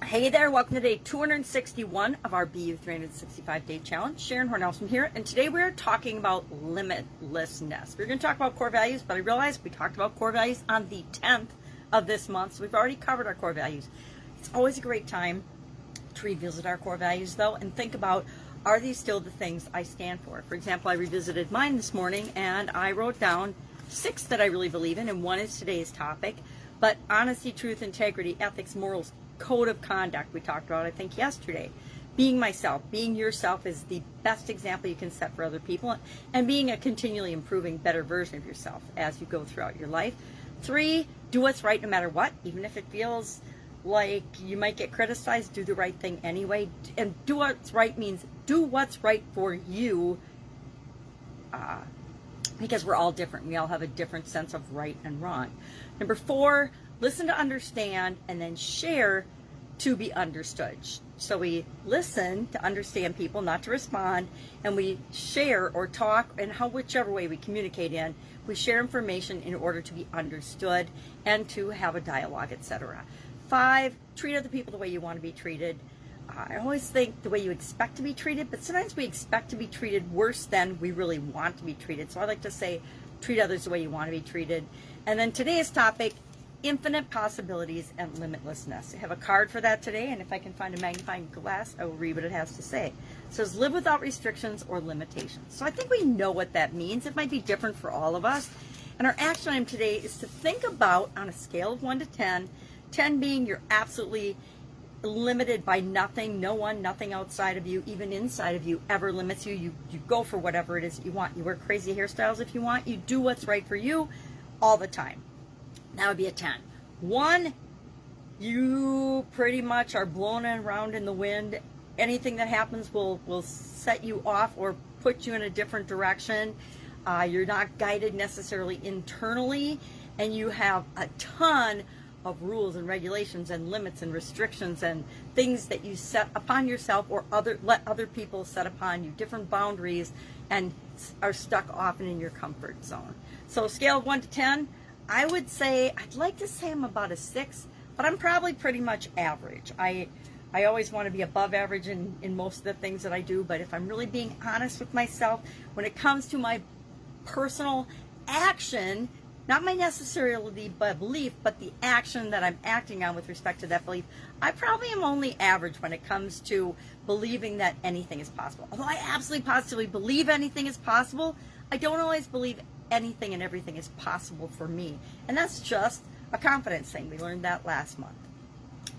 Hey there, welcome to day 261 of our BU 365-day challenge. Sharon Horne-Ellstrom here, and today we're talking about limitlessness. We're going to talk about core values, but I realized we talked about core values on the 10th of this month, so we've already covered our core values. It's always a great time to revisit our core values, though, and think about, are these still the things I stand for? For example, I revisited mine this morning, and I wrote down 6 that I really believe in, and 1 is today's topic. But honesty, truth, integrity, ethics, morals, code of conduct we talked about, I think, yesterday. Being myself, being yourself is the best example you can set for other people, and being a continually improving, better version of yourself as you go throughout your life. 3, do what's right no matter what, even if it feels like you might get criticized, do the right thing anyway. And do what's right means do what's right for you, because we're all different. We all have a different sense of right and wrong. Number 4, listen to understand, and then share to be understood. So we listen to understand people, not to respond, and we share or talk, and whichever way we communicate in, we share information in order to be understood and to have a dialogue, etc. 5, treat other people the way you want to be treated. I always think the way you expect to be treated, but sometimes we expect to be treated worse than we really want to be treated. So I like to say, treat others the way you want to be treated. And then today's topic, infinite possibilities and limitlessness. I have a card for that today, and if I can find a magnifying glass, I will read what it has to say. It says, live without restrictions or limitations. So I think we know what that means. It might be different for all of us. And our action item today is to think about, on a scale of 1 to 10, 10 being you're absolutely limited by nothing, no one, nothing outside of you, even inside of you, ever limits you. You go for whatever it is that you want. You wear crazy hairstyles if you want. You do what's right for you all the time. That would be a 10. 1, you pretty much are blown around in the wind. Anything that happens will set you off or put you in a different direction. You're not guided necessarily internally, and you have a ton of rules and regulations and limits and restrictions and things that you set upon yourself or let other people set upon you, different boundaries, and are stuck often in your comfort zone. So scale of 1 to 10, I would say, I'd like to say I'm about a 6, but I'm probably pretty much average. I always want to be above average in most of the things that I do, but if I'm really being honest with myself, when it comes to my personal action, not my necessarily belief, but the action that I'm acting on with respect to that belief, I probably am only average when it comes to believing that anything is possible. Although I absolutely positively believe anything is possible, I don't always believe anything and everything is possible for me. And that's just a confidence thing. We learned that last month.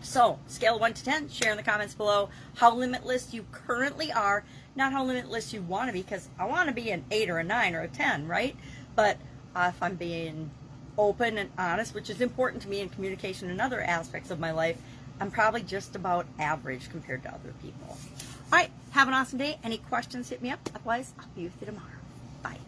So, scale of 1 to 10, share in the comments below how limitless you currently are, not how limitless you want to be, because I want to be an 8 or a 9 or a 10, right? But if I'm being open and honest, which is important to me in communication and other aspects of my life, I'm probably just about average compared to other people. All right, have an awesome day. Any questions, hit me up. Otherwise, I'll be with you tomorrow. Bye.